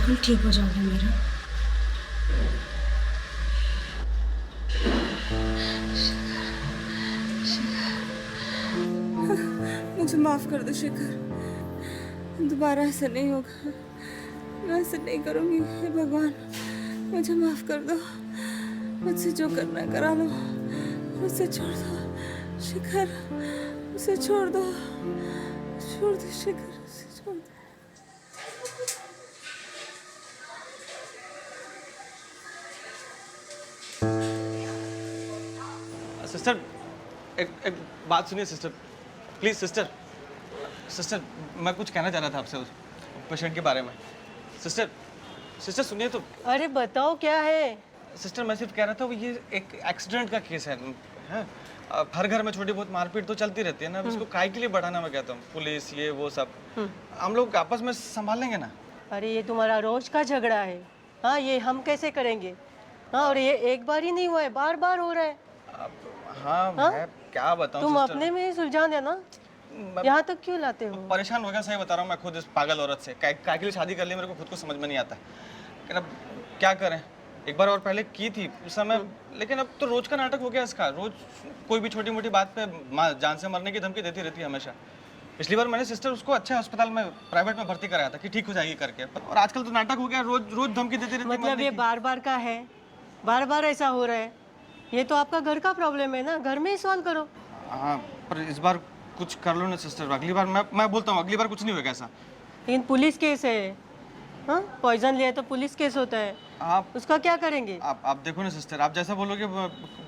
बिल्कुल ठीक हो जाओगे मेरा। मुझे माफ कर दो शिखर, दोबारा ऐसा नहीं होगा, मैं ऐसा नहीं करूंगी। हे भगवान, मुझे माफ कर दो, मुझसे जो करना है करा लो, मुझसे छोड़ दो शिखर, मुझसे छोड़ दो, छोड़ दो शिखर, मुझसे छोड़ दो। सिस्टर, एक बात सुनिए सिस्टर, प्लीज सिस्टर। सिस्टर, मैं कुछ कहना चाह रहा था आपसे उस पेशेंट के बारे में। सिस्टर, सिस्टर सुनिए तो। अरे बताओ क्या है? सिस्टर, मैं सिर्फ कह रहा था वो ये एक एक्सीडेंट का केस है, हैं? अब हर घर में छोटी बहुत मारपीट तो चलती रहती है ना, अब इसको काहे के लिए बढ़ाना, मैं कहता हूँ। पुलिस ये वो सब हम लोग आपस में संभाल लेंगे ना। अरे ये तुम्हारा रोज का झगड़ा है। हाँ, ये हम कैसे करेंगे? हाँ, और ये एक बार ही नहीं हुआ है, बार बार हो रहा है। हाँ, मैं क्या बताऊँ तुम सिस्टर। अपने में ही सुलझा देना, यहाँ तक क्यों लाते हो? परेशान हो गया, सही बता रहा हूँ मैं खुद इस पागल औरत से। काय के लिए शादी कर ली, मेरे को खुद को समझ में नहीं आता। लेकिन अब क्या करें, एक बार और पहले की थी उस समय, लेकिन अब तो रोज का नाटक हो गया इसका। रोज कोई भी छोटी मोटी बात पे जान से मरने की धमकी देती रहती है हमेशा। पिछली बार मैंने सिस्टर उसको अच्छे अस्पताल में प्राइवेट में भर्ती कराया था कि ठीक हो जाएगी करके, और आजकल तो नाटक हो गया, रोज रोज धमकी देती रहती है मतलब मरने ये की। बार बार का है, बार बार ऐसा हो रहा है। ये तो आपका घर का प्रॉब्लम है ना, घर में ही सॉल्व करो। हाँ, पर इस बार कुछ कर लो ना सिस्टर। अगली बार मैं बोलता हूँ, अगली बार कुछ नहीं होगा ऐसा। लेकिन पुलिस केस है। हाँ, पॉइजन लिया तो पुलिस केस होता है, आप उसका क्या करेंगे? आप देखो ना सिस्टर, आप जैसा बोलोगे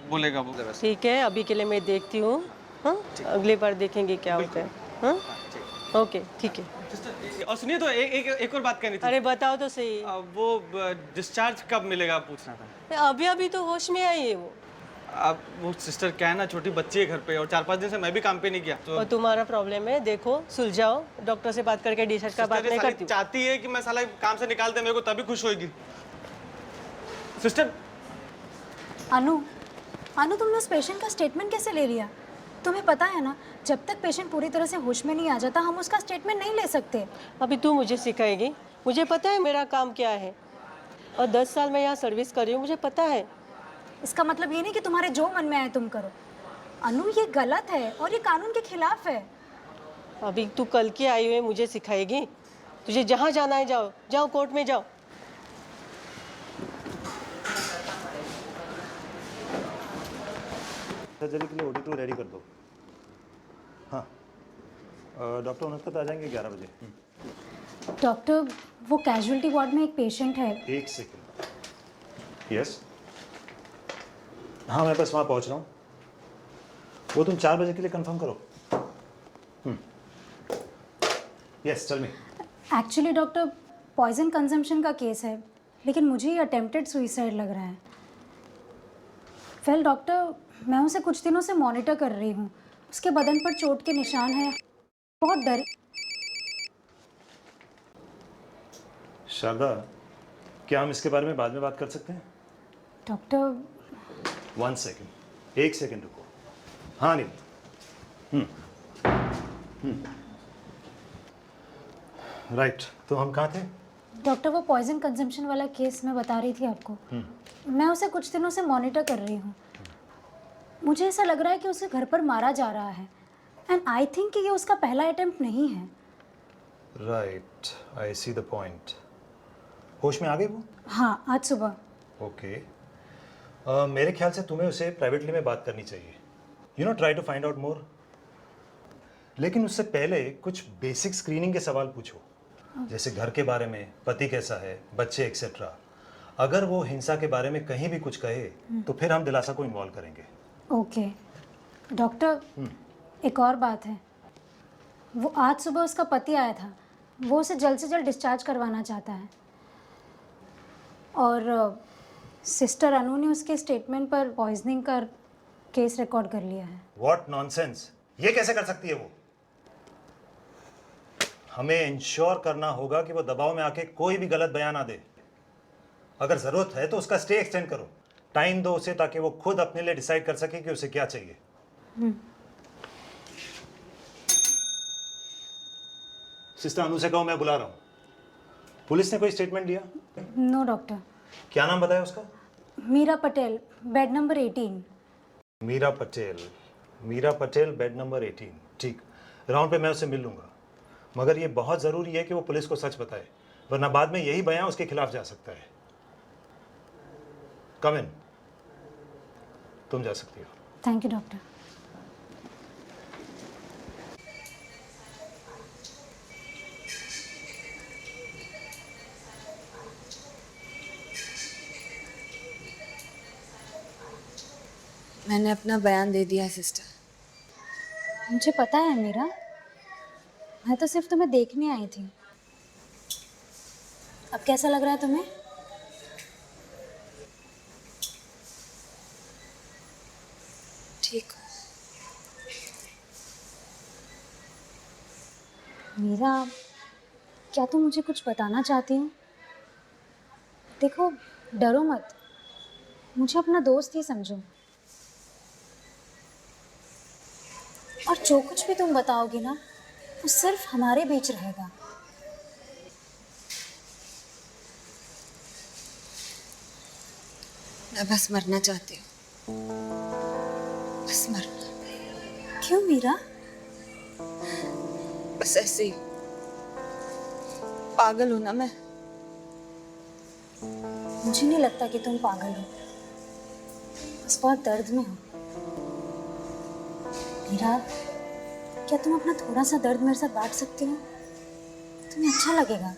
बोलेगा वो। ठीक है, अभी के लिए मैं देखती हूँ। हाँ, अगली बार देखेंगे क्या होता है। हाँ, ओके, ठीक है। सिस्टर, और सुनिए तो एक और बात कहनी थी। अरे बताओ तो सही। वो डिस्चार्ज कब मिलेगा पूछना था। अभी अभी तो होश में आई है वो। अब वो सिस्टर क्या है ना, छोटी बच्ची है घर पे, और 4-5 दिन से मैं भी काम पे नहीं किया तो और तुम्हारा प्रॉब्लम है, देखो सुलझाओ। डॉक्टर से बात करके डिसाइड का बात सिस्टर ये नहीं साली करती हूँ। चाहती है कि मैं साला काम से निकाल दे मेरे को, तभी खुश होगी सिस्टर। अनु, अनु तुमने उस पेशेंट का स्टेटमेंट कैसे ले लिया? तुम्हें पता है ना, जब तक पेशेंट पूरी तरह से होश में नहीं आ जाता हम उसका स्टेटमेंट नहीं ले सकते। अभी तू मुझे सिखाएगी? मुझे पता है मेरा काम क्या है, और 10 साल मैं यहाँ सर्विस कर रही हूँ, मुझे पता है। इसका मतलब ये नहीं कि तुम्हारे जो मन में आए तुम करो। अनु, ये गलत है और ये कानून के खिलाफ है। अभी तू कल की आई हुई मुझे सिखाएगी? तुझे जहाँ जाना है जाओ, जाओ कोर्ट में जाओ। सर्जरी के लिए OT2 रेडी कर दो। हाँ, डॉक्टर उनका आ जाएंगे 11 बजे। डॉक्टर, वो कैजुअलिटी वार्ड में एक पेशेंट है। एक सेकेंड। यस, हाँ मैं बस वहाँ पहुँच रहा हूँ। वो तुम 4 बजे के लिए कंफर्म करो। Yes, tell me. Actually doctor, poison consumption का केस है, लेकिन मुझे ये अटेम्प्टेड सुइसाइड लग रहा है। वेल डॉक्टर, मैं उसे कुछ दिनों से मॉनिटर कर रही हूँ। उसके बदन पर चोट के निशान हैं, बहुत डर। शारदा, क्या हम इसके बारे में बाद में बात कर सकते हैं? डॉक्टर, 1 सेकेंड, 1 सेकेंड रुको। हाँ नहीं, राइट, तो हम कहाँ थे? डॉक्टर वो पॉइजन कंजम्पशन वाला केस मैं बता रही थी आपको। मैं उसे कुछ दिनों से मॉनिटर कर रही हूँ। मुझे ऐसा लग रहा है कि उसे घर पर मारा जा रहा है, एंड आई थिंक कि ये उसका पहला अटेम्प्ट नहीं है। Right, I see the point. होश में आ गई वो? हाँ, आज सुबह। ओके, मेरे ख्याल से तुम्हें उसे प्राइवेटली में बात करनी चाहिए। Try to find out more. लेकिन उससे पहले कुछ बेसिक स्क्रीनिंग के सवाल पूछो, जैसे घर के बारे में, पति कैसा है, बच्चे एक्सेट्रा। अगर वो हिंसा के बारे में कहीं भी कुछ कहे तो फिर हम दिलासा को इन्वॉल्व करेंगे। ओके डॉक्टर, एक और बात है। वो आज सुबह उसका पति आया था, वो उसे जल्द से जल्द डिस्चार्ज करवाना चाहता है, और सिस्टर अनु ने उसके स्टेटमेंट पर पॉइजनिंग का केस रिकॉर्ड कर लिया है। व्हाट नॉनसेंस, ये कैसे कर सकती है वो? हमें इंश्योर करना होगा कि वो दबाव में आके कोई भी गलत बयान ना दे। अगर जरूरत है तो उसका स्टे एक्सटेंड करो, टाइम दो उसे, ताकि वो खुद अपने लिए डिसाइड कर सके कि उसे क्या चाहिए। सिस्टर अनु से कहो मैं बुला रहा हूँ। पुलिस ने कोई स्टेटमेंट दिया? No doctor. क्या नाम बताया उसका? Meera Patel, bed number 18। Meera Patel, bed number 18। ठीक, राउंड पे मैं उससे मिल लूँगा, मगर ये बहुत ज़रूरी है कि वो पुलिस को सच बताए, वरना बाद में यही बयान उसके खिलाफ जा सकता है। कम इन, तुम जा सकती हो। Thank you doctor. मैंने अपना बयान दे दिया सिस्टर। मुझे पता है मीरा, मैं तो सिर्फ तुम्हें देखने आई थी। अब कैसा लग रहा है तुम्हें? ठीक। मीरा, क्या तुम मुझे कुछ बताना चाहती हो? देखो, डरो मत, मुझे अपना दोस्त ही समझो। और जो कुछ भी तुम बताओगी ना, वो सिर्फ हमारे बीच रहेगा। मैं बस मरना चाहती हूँ, बस मरना। क्यों मीरा? बस ऐसे ही पागल हूं ना मैं। मुझे नहीं लगता कि तुम पागल हो, बस बहुत दर्द में हो। मीरा, क्या तुम अपना थोड़ा सा दर्द मेरे साथ बांट सकती हो? तुम्हें अच्छा लगेगा।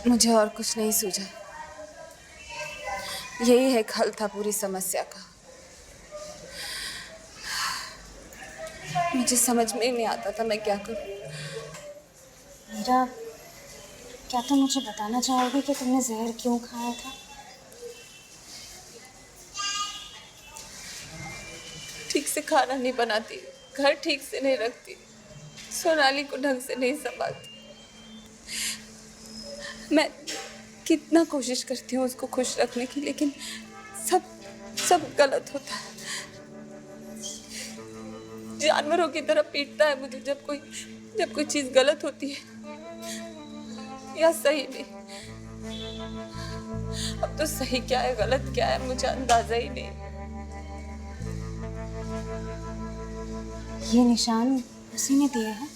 मुझे और कुछ नहीं सूझा, यही एक हल था पूरी समस्या का। मुझे समझ में ही नहीं आता था मैं क्या करूं। मीरा, क्या तुम मुझे बताना चाहोगे कि तुमने जहर क्यों खाया था? ठीक से खाना नहीं बनाती, घर ठीक से नहीं रखती, सोनाली को ढंग से नहीं संभालती। मैं कितना कोशिश करती हूँ उसको खुश रखने की, लेकिन सब गलत होता है। जानवरों की तरह पीटता है मुझे जब कोई चीज गलत होती है या सही नहीं। अब तो सही क्या है गलत क्या है मुझे अंदाजा ही नहीं। ये निशान उसी ने दिए हैं?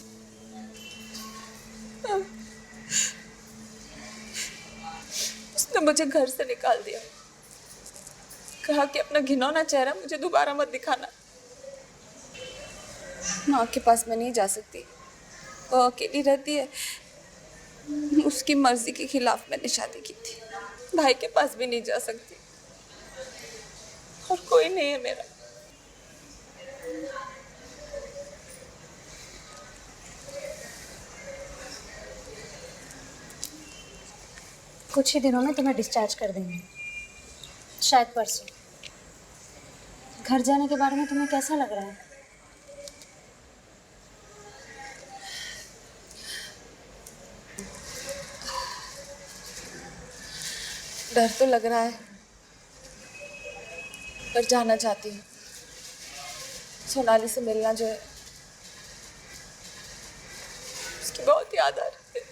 उसने मुझे घर से निकाल दिया, कहा कि अपना घिनौना चेहरा मुझे दोबारा मत दिखाना। माँ के पास मैं नहीं जा सकती, वो अकेली रहती है, उसकी मर्जी के खिलाफ मैंने शादी की थी। भाई के पास भी नहीं जा सकती और कोई नहीं है मेरा। कुछ ही दिनों में तुम्हें डिस्चार्ज कर देंगे, शायद परसों। घर जाने के बारे में तुम्हें कैसा लग रहा है? डर तो लग रहा है, पर जाना चाहती हूँ। सोनाली से मिलना जो है, उसकी बहुत याद आ रही है।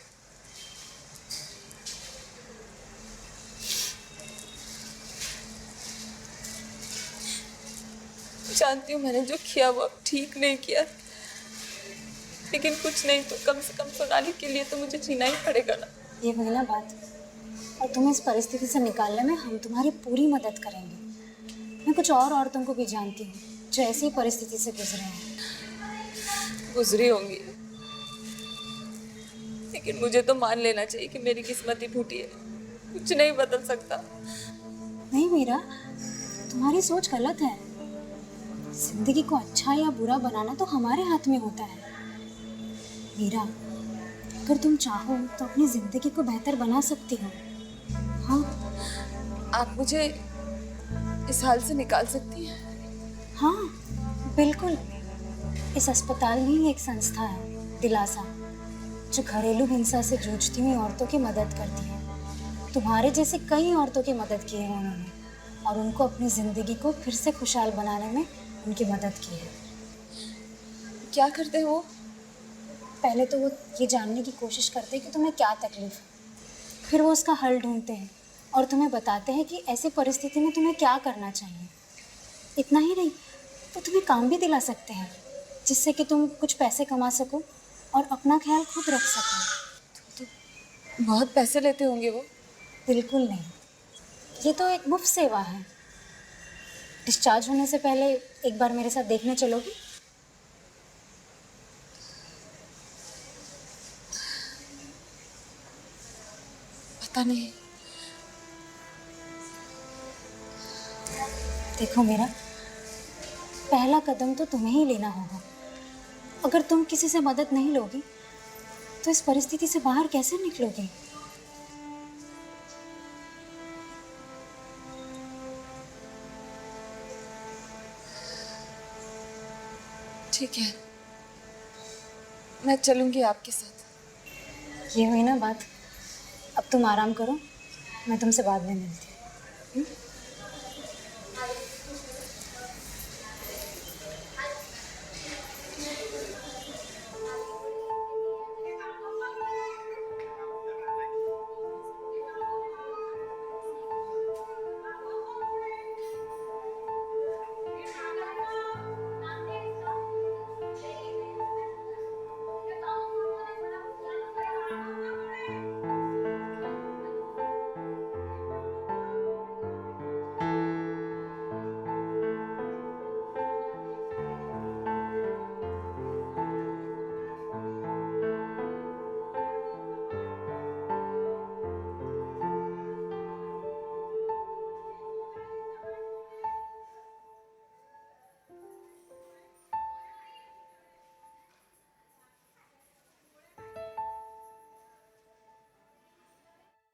जानती हूँ मैंने जो किया वो अब ठीक नहीं किया, लेकिन कुछ नहीं तो कम से कम सोनाली के लिए तो मुझे जीना ही पड़ेगा ना। ये वही ना बात, और तुम्हें इस परिस्थिति से निकालने में हम तुम्हारी पूरी मदद करेंगे। मैं कुछ और औरतों को भी जानती हूँ जो ऐसी परिस्थिति से गुजरे हैं। गुजरी होंगी, लेकिन मुझे तो मान लेना चाहिए कि मेरी किस्मत ही फूटी है, कुछ नहीं बदल सकता। नहीं मीरा, तुम्हारी सोच गलत है। जिंदगी को अच्छा या बुरा बनाना तो हमारे हाथ में होता है। मीरा, अगर तुम चाहो तो अपनी जिंदगी को बेहतर बना सकती हो। हाँ, आप मुझे इस हाल से निकाल सकती हैं? हाँ बिल्कुल। इस अस्पताल में ही एक संस्था है दिलासा, जो घरेलू हिंसा से जूझती हुई औरतों की मदद करती है। तुम्हारे जैसे कई औरतों की मदद की है उन्होंने, और उनको अपनी ज़िंदगी को फिर से खुशहाल बनाने में उनकी मदद की है। क्या करते हैं वो? पहले तो वो ये जानने की कोशिश करते हैं कि तुम्हें क्या तकलीफ है, फिर वो उसका हल ढूंढते हैं और तुम्हें बताते हैं कि ऐसी परिस्थिति में तुम्हें क्या करना चाहिए। इतना ही नहीं, वो तुम्हें काम भी दिला सकते हैं, जिससे कि तुम कुछ पैसे कमा सको और अपना ख्याल खुद रख सको। बहुत पैसे लेते होंगे वो? बिल्कुल नहीं, ये तो एक मुफ्त सेवा है। डिस्चार्ज होने से पहले एक बार मेरे साथ देखने चलोगी? पता नहीं। देखो मेरा, पहला कदम तो तुम्हें ही लेना होगा। अगर तुम किसी से मदद नहीं लोगी तो इस परिस्थिति से बाहर कैसे निकलोगी? ठीक है, मैं चलूंगी आपके साथ। ये हुई ना बात। अब तुम आराम करो, मैं तुमसे बाद में मिलती हूँ।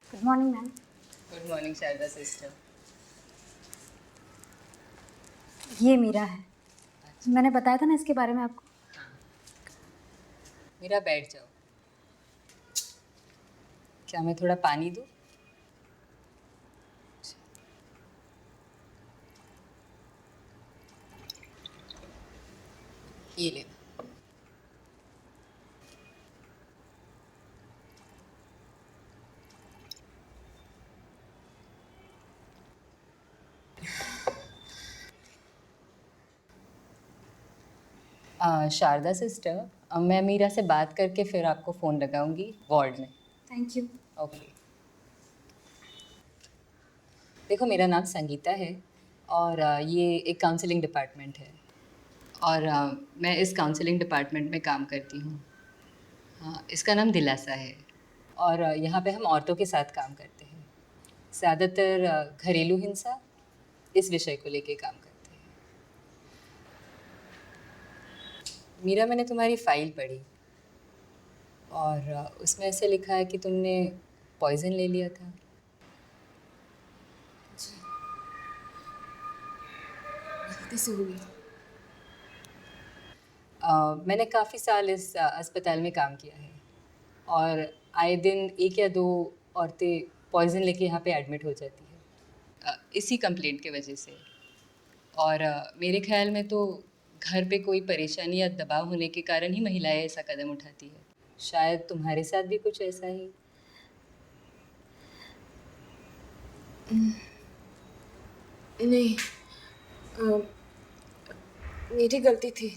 Good morning ma'am. Good morning Sharda sister. ये मीरा है, मैंने बताया था ना इसके बारे में आपको। मेरा बैठ जाओ। क्या मैं थोड़ा पानी दूँ? ये ले। शारदा सिस्टर, मैं मीरा से बात करके फिर आपको फ़ोन लगाऊंगी वार्ड में। Thank you. ओके। देखो, मेरा नाम संगीता है और ये एक काउंसलिंग डिपार्टमेंट है और मैं इस काउंसलिंग डिपार्टमेंट में काम करती हूँ। हाँ, इसका नाम दिलासा है और यहाँ पे हम औरतों के साथ काम करते हैं। ज़्यादातर घरेलू हिंसा, इस विषय को लेके काम करते हैं। मीरा, मैंने तुम्हारी फ़ाइल पढ़ी और उसमें ऐसे लिखा है कि तुमने पॉइज़न ले लिया था। गलती से हुई। मैंने काफ़ी साल इस अस्पताल में काम किया है और आए दिन एक या दो औरतें पॉइज़न लेके यहाँ पे एडमिट हो जाती है इसी कंप्लेंट के वजह से। और मेरे ख्याल में तो घर पे कोई परेशानी या दबाव होने के कारण ही महिलाएं ऐसा कदम उठाती है। शायद तुम्हारे साथ भी कुछ ऐसा ही। नहीं, मेरी गलती थी।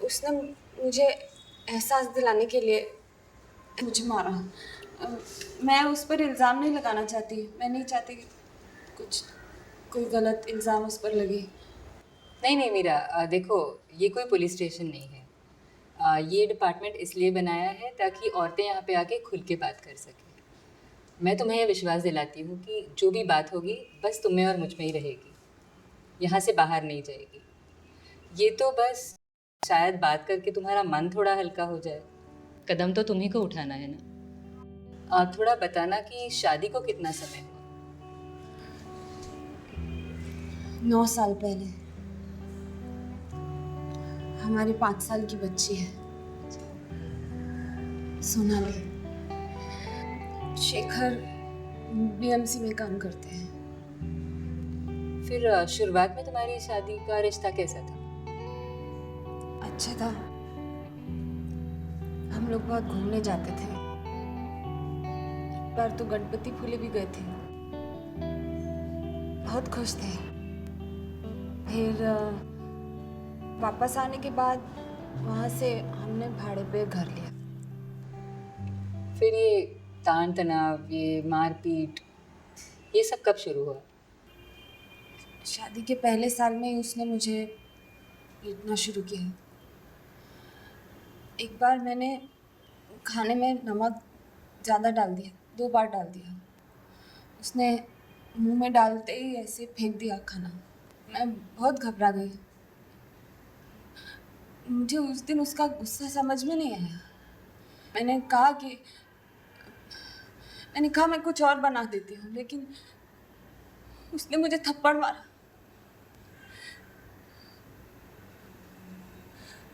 उसने मुझे एहसास दिलाने के लिए मुझे मारा। मैं उस पर इल्ज़ाम नहीं लगाना चाहती। मैं नहीं चाहती कि कोई गलत इल्ज़ाम उस पर लगे। नहीं नहीं मीरा, देखो, ये कोई पुलिस स्टेशन नहीं है। ये डिपार्टमेंट इसलिए बनाया है ताकि औरतें यहाँ पे आके खुल के बात कर सकें। मैं तुम्हें यह विश्वास दिलाती हूँ कि जो भी बात होगी बस तुम में और मुझ में ही रहेगी, यहाँ से बाहर नहीं जाएगी। ये तो बस शायद बात करके तुम्हारा मन थोड़ा हल्का हो जाए। कदम तो तुम्ही को उठाना है ना। थोड़ा बताना कि शादी को कितना समय हुआ? 9 साल पहले हमारी 5 साल की बच्ची है, सोनाली। शेखर बीएमसी में काम करते हैं। फिर शुरुआत में तुम्हारी शादी का रिश्ता कैसा था? अच्छा था। हम लोग बहुत घूमने जाते थे। एक बार तो गणपति फूले भी गए थे। बहुत खुश थे। फिर वापस आने के बाद वहाँ से हमने भाड़े पे घर लिया। फिर ये तान तनाव, ये मारपीट, ये सब कब शुरू हुआ? शादी के पहले साल में ही उसने मुझे पीटना शुरू किया। एक बार मैंने खाने में नमक ज़्यादा डाल दिया, 2 बार डाल दिया। उसने मुंह में डालते ही ऐसे फेंक दिया खाना। मैं बहुत घबरा गई। मुझे उस दिन उसका गुस्सा समझ में नहीं आया। मैंने कहा मैं कुछ और बना देती हूँ, लेकिन उसने मुझे थप्पड़ मारा।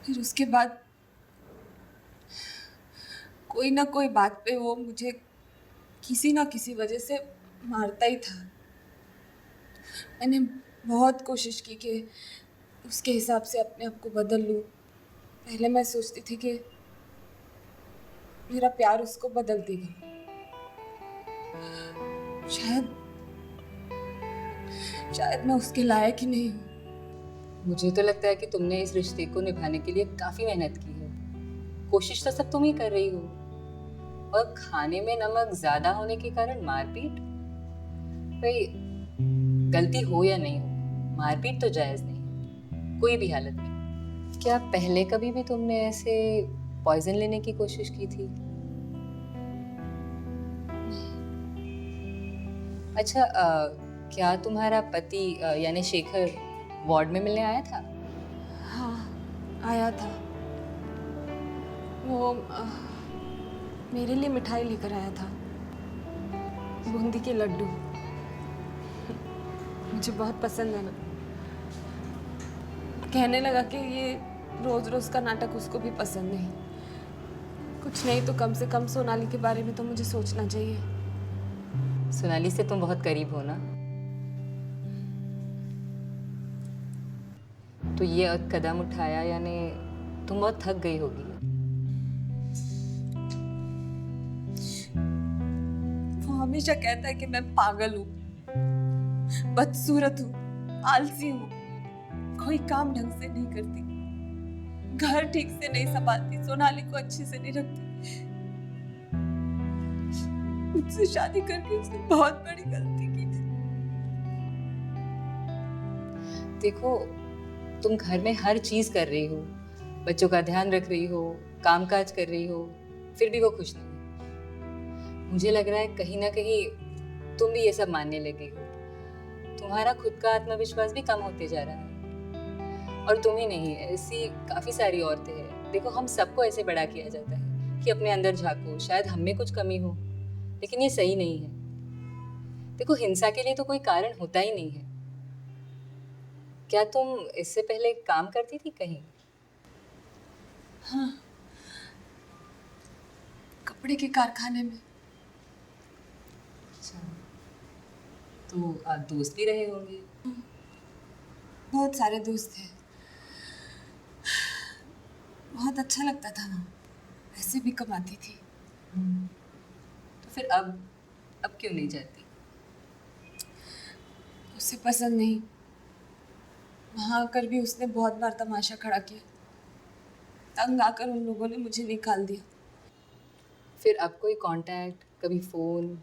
फिर उसके बाद कोई ना कोई बात पे वो मुझे किसी ना किसी वजह से मारता ही था। मैंने बहुत कोशिश की कि उसके हिसाब से अपने आप को बदल लूँ। पहले मैं सोचती थी कि मेरा प्यार उसको बदल देगा। शायद मैं उसके लायक ही नहीं हूँ। मुझे तो लगता है कि तुमने इस रिश्ते को निभाने के लिए काफी मेहनत की है। कोशिश तो सब तुम ही कर रही हो, और खाने में नमक ज्यादा होने के कारण मारपीट? भाई, गलती हो या नहीं हो, मारपीट तो जायज नहीं है कोई भी हालत में। क्या पहले कभी भी तुमने ऐसे पॉइजन लेने की कोशिश की थी? अच्छा, क्या तुम्हारा पति यानी शेखर वार्ड में मिलने आया था? हाँ, आया था। वो मेरे लिए मिठाई लेकर आया था, बूंदी के लड्डू। मुझे बहुत पसंद है ना। कहने लगा कि ये रोज रोज का नाटक उसको भी पसंद नहीं। कुछ नहीं तो कम से कम सोनाली के बारे में तो मुझे सोचना चाहिए। सोनाली से तुम बहुत करीब हो ना, तो ये कदम उठाया यानी तुम बहुत थक गई होगी। वो हमेशा कहता है कि मैं पागल हूँ, बदसूरत हूँ, आलसी हूँ, कोई काम ढंग से नहीं करती, घर ठीक से नहीं संभालती, सोनाली को अच्छे से नहीं रखती। मुझसे शादी करके उसने बहुत बड़ी गलती की थी। देखो, तुम घर में हर चीज कर रही हो, बच्चों का ध्यान रख रही हो, कामकाज कर रही हो, फिर भी वो खुश नहीं है। मुझे लग रहा है कहीं ना कहीं तुम भी ये सब मानने लगे हो। तुम्हारा खुद का आत्मविश्वास भी कम होते जा रहा है। और तुम ही नहीं, ऐसी काफी सारी औरतें हैं। देखो, हम सबको ऐसे बड़ा किया जाता है कि अपने अंदर झांको, शायद हम में कुछ कमी हो, लेकिन ये सही नहीं है। देखो, हिंसा के लिए तो कोई कारण होता ही नहीं है। क्या तुम इससे पहले काम करती थी कहीं? हाँ, कपड़े के कारखाने में। अच्छा, तो आप दोस्त भी रहे होंगे? बहुत सारे दोस्त थे। बहुत अच्छा लगता था वहाँ। पैसे भी कमाती थी। तो फिर अब क्यों नहीं जाती? उसे पसंद नहीं। वहाँ आकर भी उसने बहुत बार तमाशा खड़ा किया। तंग आकर उन लोगों ने मुझे निकाल दिया। फिर अब कोई कांटेक्ट, कभी फोन?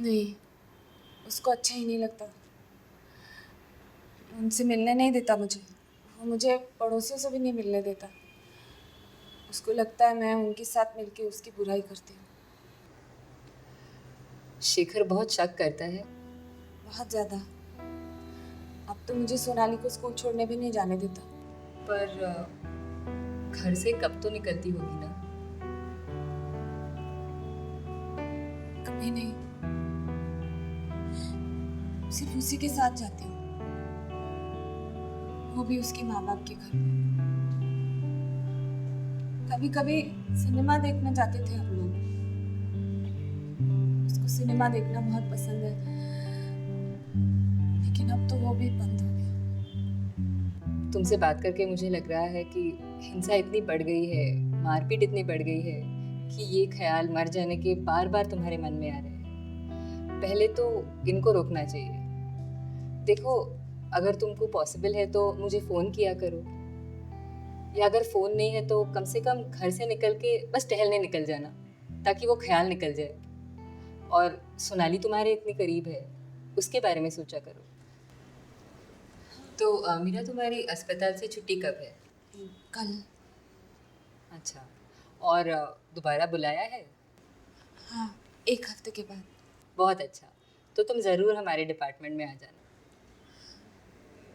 नहीं, उसको अच्छा ही नहीं लगता। उनसे मिलने नहीं देता मुझे। वो मुझे पड़ोसियों से भी नहीं मिलने देता। उसको लगता है मैं उनके साथ मिलके उसकी बुराई करती हूँ। शेखर बहुत शक करता है। बहुत ज़्यादा। अब तो मुझे सोनाली को स्कूल छोड़ने भी नहीं जाने देता। पर घर से कब तो निकलती होगी ना? कभी नहीं, सिर्फ उसी के साथ जाती हूँ। वो भी उसके माँ बाप के घर में। कभी कभी सिनेमा देखने जाते थे हम लोग। उसको सिनेमा देखना बहुत पसंद है, लेकिन अब तो वो भी बंद हो गया। तुमसे बात करके मुझे लग रहा है कि हिंसा इतनी बढ़ गई है, मारपीट इतनी बढ़ गई है कि ये ख्याल मर जाने के बार बार तुम्हारे मन में आ रहे हैं। पहले तो इनको रोकना चाहिए। देखो, अगर तुमको पॉसिबल है तो मुझे फ़ोन किया करो, या अगर फ़ोन नहीं है तो कम से कम घर से निकल के बस टहलने निकल जाना, ताकि वो ख्याल निकल जाए। और सोनाली तुम्हारे इतनी करीब है, उसके बारे में सोचा करो। तो मीरा, तुम्हारी अस्पताल से छुट्टी कब है? कल। अच्छा, और दोबारा बुलाया है? हाँ, 1 हफ्ते के बाद। बहुत अच्छा। तो तुम ज़रूर हमारे डिपार्टमेंट में आ जाना।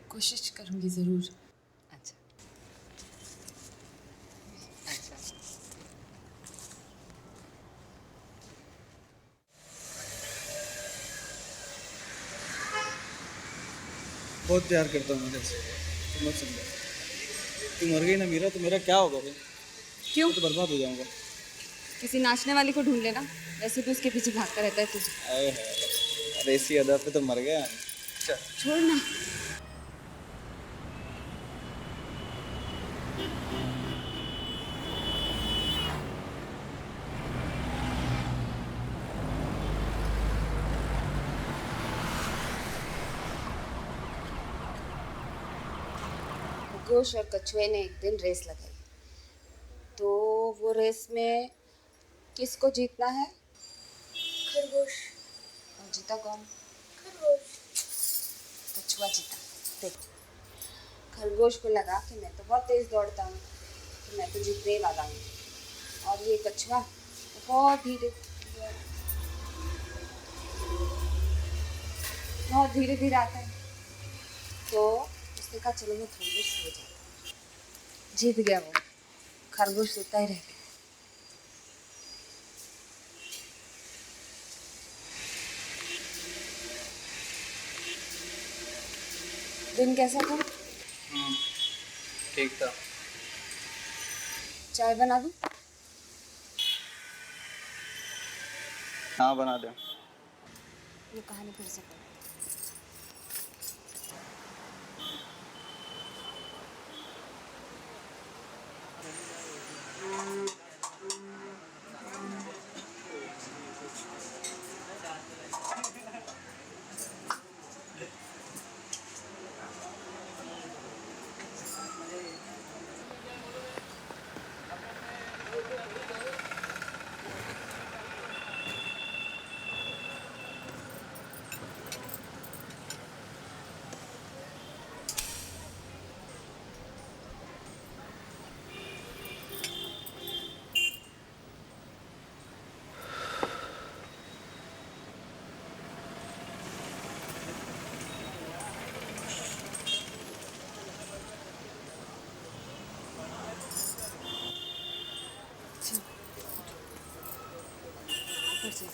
कोशिश करूंगी ज़रूर। अच्छा अच्छा। बहुत प्यार करता हूँ मैं तेरे तुम मत समझो। तू मर गई ना मीरा, तो मेरा क्या होगा फिर? क्यों? मैं तो बर्बाद हो जाऊंगा। किसी नाचने वाली को ढूंढ लेना, वैसे भी उसके पीछे भागता रहता है तू। आए है, अरे इसी अदा पे तो मर गया। चल। छोड़ ना। खरगोश और कछुए ने एक दिन रेस लगाई, तो वो रेस में किसको जीतना है? खरगोश। और जीता कौन? खरगोश। कछुआ जीता। देख, खरगोश को लगा कि मैं तो बहुत तेज दौड़ता हूँ, तो मैं तो जीतने वाला हूँ, और ये कछुआ बहुत धीरे धीरे आता है, तो उसने कहा चलो मैं थोड़ी देर सो जाता हूँ। जीत गया वो। खरगोश सोता ही रह गया। दिन कैसा था? ठीक था। चाय बना दूँ? हाँ, बना दे। ये कहानी फिर से पढ़। फिर से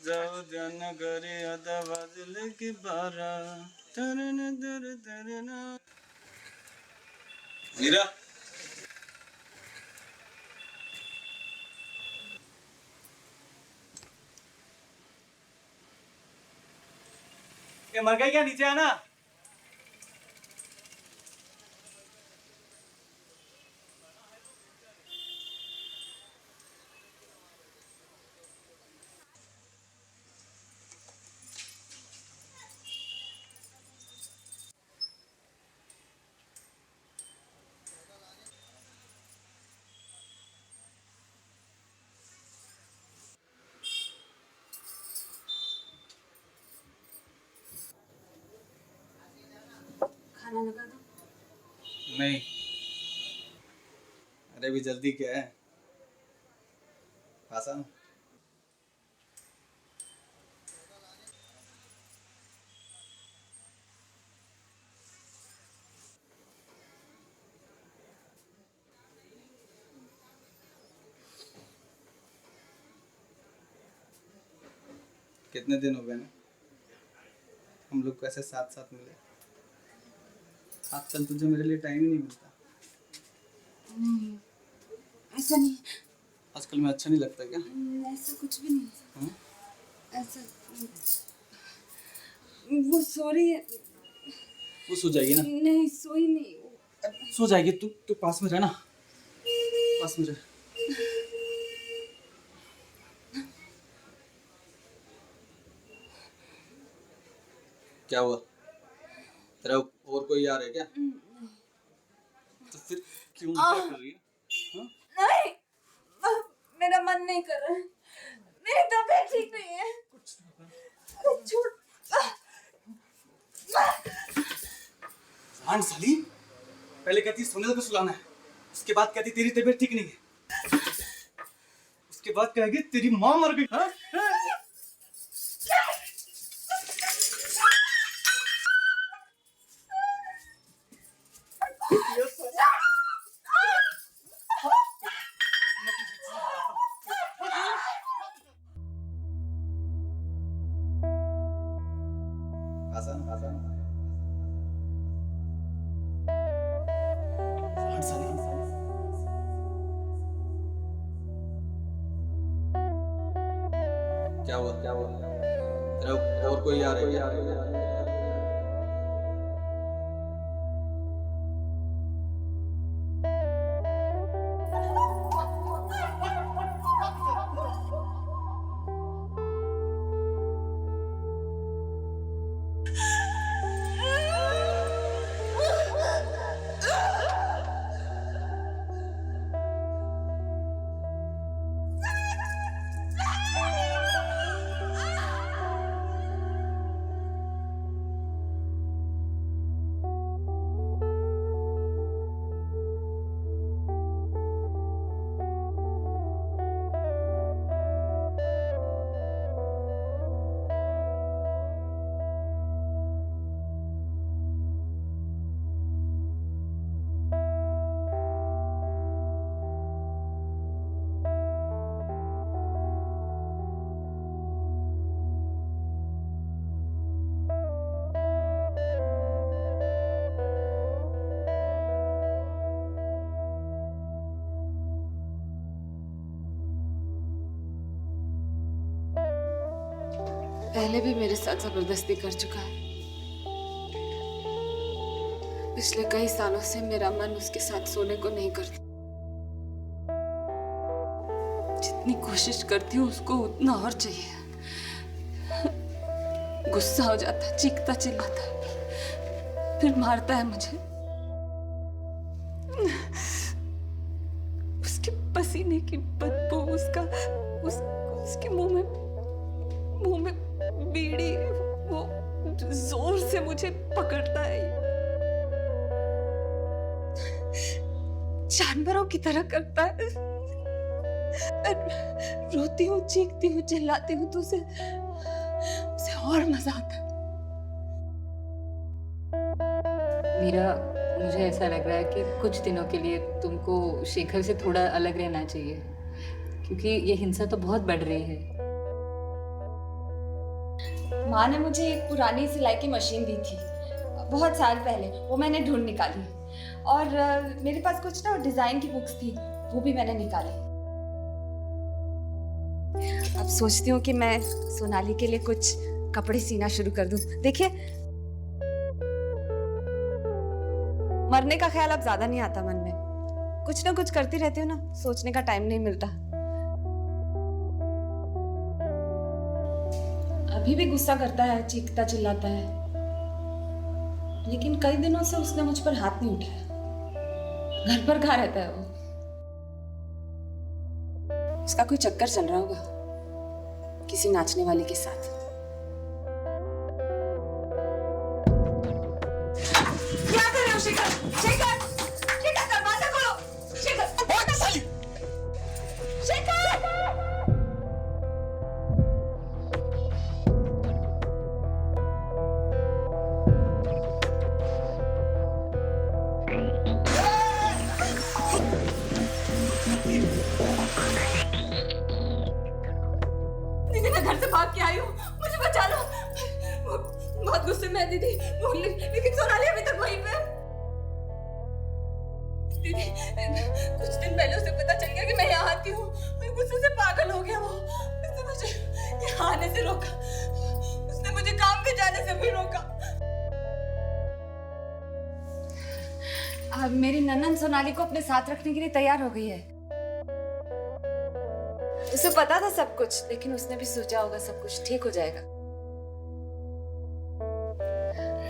जाओ जन करे अदा बादल की बारा तरन दर तरना। मीरा, क्या मर गई क्या? नीचे आना। खाना लगा दो। नहीं, अरे भी जल्दी क्या है, आसान। कितने दिन हो गए ना हम लोग कैसे साथ साथ मिले। आजकल तुझे मेरे लिए टाइम ही नहीं मिलता। नहीं, ऐसा नहीं। आजकल मैं अच्छा नहीं लगता क्या? ऐसा कुछ भी नहीं। हाँ? ऐसा वो सो रही है। वो सो जाएगी ना? नहीं, सोई नहीं। सो जाएगी। तू पास में रह ना, पास में रह। क्या हुआ? तेरा और कोई यार है क्या? तो फिर क्यों क्या कर रही है? हाँ? नहीं, मेरा मन नहीं कर रहा है। मेरी तबीयत ठीक नहीं है। छोड़। जान साली, पहले कहती सोने को सुलाना है, उसके बाद कहती तेरी तबीयत ठीक नहीं है, उसके बाद कहेगी तेरी माँ मर गई। हाँ? आसान आसान। क्या हुआ? क्या हुआ? तेरा और कोई यार है क्या? पहले भी मेरे साथ जबरदस्ती कर चुका है। पिछले कई सालों से मेरा मन उसके साथ सोने को नहीं करता। जितनी कोशिश करती हूँ उसको उतना और चाहिए। गुस्सा हो जाता, चीखता चिल्लाता है, फिर मारता है मुझे। उसके पसीने की बदबू, उसके मुंह में बीड़ी, वो जोर से मुझे पकड़ता है। जानवरों की तरह करता है। रोती हूँ, चीखती हूँ, चिल्लाती हूँ तो उसे और मजा आता है। मीरा, मुझे ऐसा लग रहा है कि कुछ दिनों के लिए तुमको शेखर से थोड़ा अलग रहना चाहिए, क्योंकि ये हिंसा तो बहुत बढ़ रही है। माँ ने मुझे एक पुरानी सिलाई की मशीन दी थी बहुत साल पहले, वो मैंने ढूंढ निकाली। और मेरे पास कुछ ना डिजाइन की बुक्स थी, वो भी मैंने निकाली। अब सोचती हूँ कि मैं सोनाली के लिए कुछ कपड़े सीना शुरू कर दूं। देखिए, मरने का ख्याल अब ज्यादा नहीं आता मन में। कुछ ना कुछ करती रहती हूँ ना, सोचने का टाइम नहीं मिलता। अभी भी गुस्सा करता है, चीखता चिल्लाता है, लेकिन कई दिनों से उसने मुझ पर हाथ नहीं उठाया। घर पर कहाँ रहता है वो? उसका कोई चक्कर चल रहा होगा किसी नाचने वाली के साथ। क्या कर रहे हो शेखर? शेखर! शेखर, दरवाजा खोलो! शेखर! साली! शेखर! दीदी, मैं घर से भाग के आई हूँ, मुझे बचा लो। बहुत गुस्से में है दीदी, लेकिन सोनाली अभी तक वहीं पे। दीदी, कुछ दिन पहले उसे पता चल गया कि मैं यहाँ आती हूँ। मैं गुस्से से पागल हो गया वो। उसने मुझे यहाँ आने से रोका, उसने मुझे काम पे जाने से भी रोका। अब मेरी ननंद सोनाली को अपने साथ रखने के लिए तैयार हो गई है। उसे पता था सब कुछ, लेकिन उसने भी सोचा होगा सब कुछ ठीक हो जाएगा।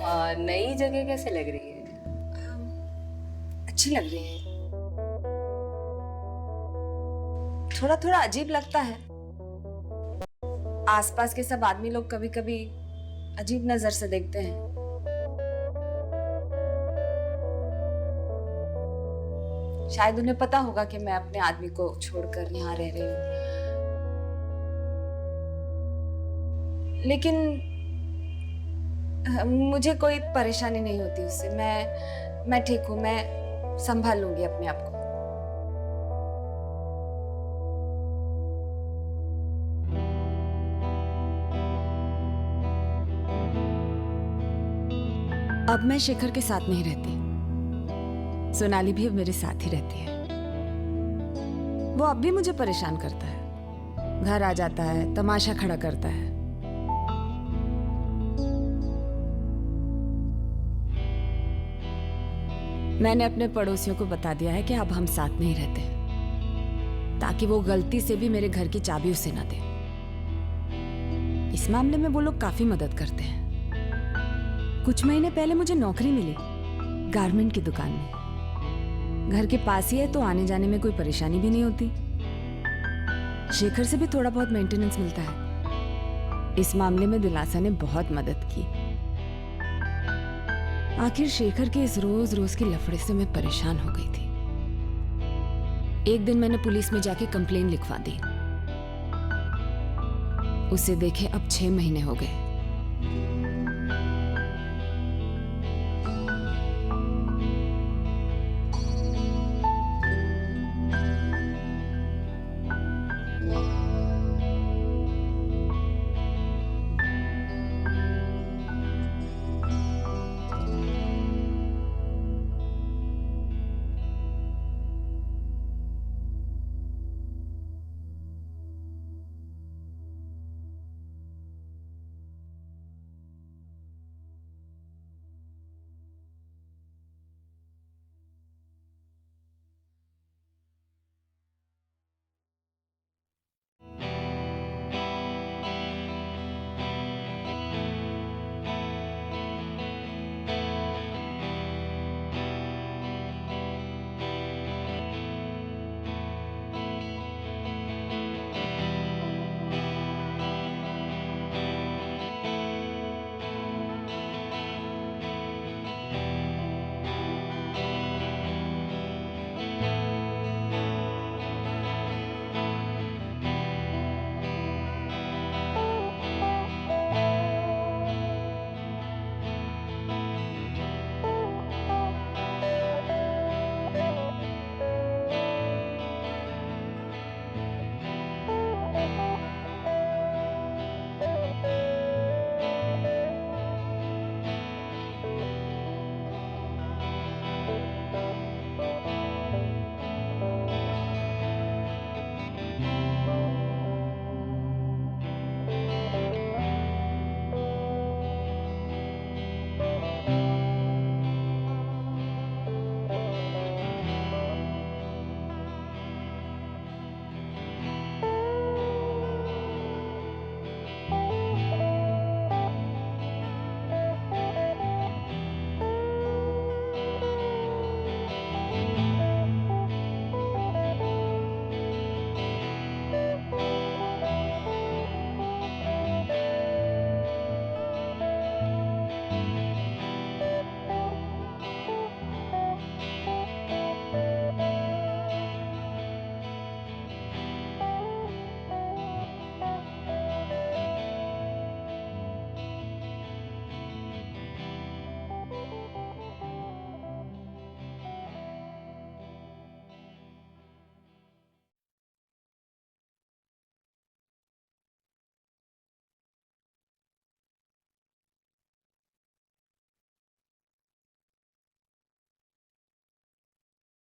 और नई जगह कैसे लग रही है? अच्छी लग रही है। थोड़ा थोड़ा अजीब लगता है। आसपास के सब आदमी लोग कभी कभी अजीब नजर से देखते हैं। शायद उन्हें पता होगा कि मैं अपने आदमी को छोड़कर यहाँ रह रही हूँ, लेकिन मुझे कोई परेशानी नहीं होती उससे। मैं ठीक हूँ, मैं संभाल लूंगी अपने आप को। अब मैं शेखर के साथ नहीं रहती। सोनाली भी अब मेरे साथ ही रहती है। वो अब भी मुझे परेशान करता है, घर आ जाता है, तमाशा खड़ा करता है। मैंने अपने पड़ोसियों को बता दिया है कि अब हम साथ नहीं रहते, ताकि वो गलती से भी मेरे घर की चाबी उसे ना दे। इस मामले में वो लोग काफी मदद करते हैं। कुछ महीने पहले मुझे नौकरी मिली गारमेंट की दुकान में। घर के पास ही है, तो आने जाने में कोई परेशानी भी नहीं होती। शेखर से भी थोड़ा बहुत मेंटेनेंस मिलता है। इस मामले में दिलासा ने बहुत मदद की। आखिर शेखर के इस रोज रोज के लफड़े से मैं परेशान हो गई थी। एक दिन मैंने पुलिस में जाके कंप्लेन लिखवा दी। उसे देखे अब 6 महीने हो गए।